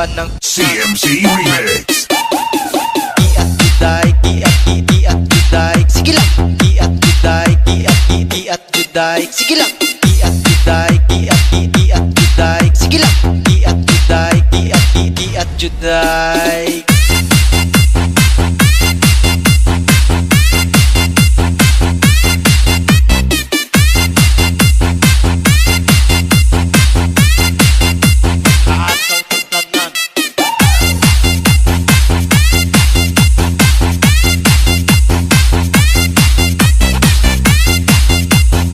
ba ng CMC Remix. Iat juday, iat juday. Sige lang. Iat juday, iat juday. Sige lang. Iat juday, iat juday. Sige lang. Iat juday, iat juday.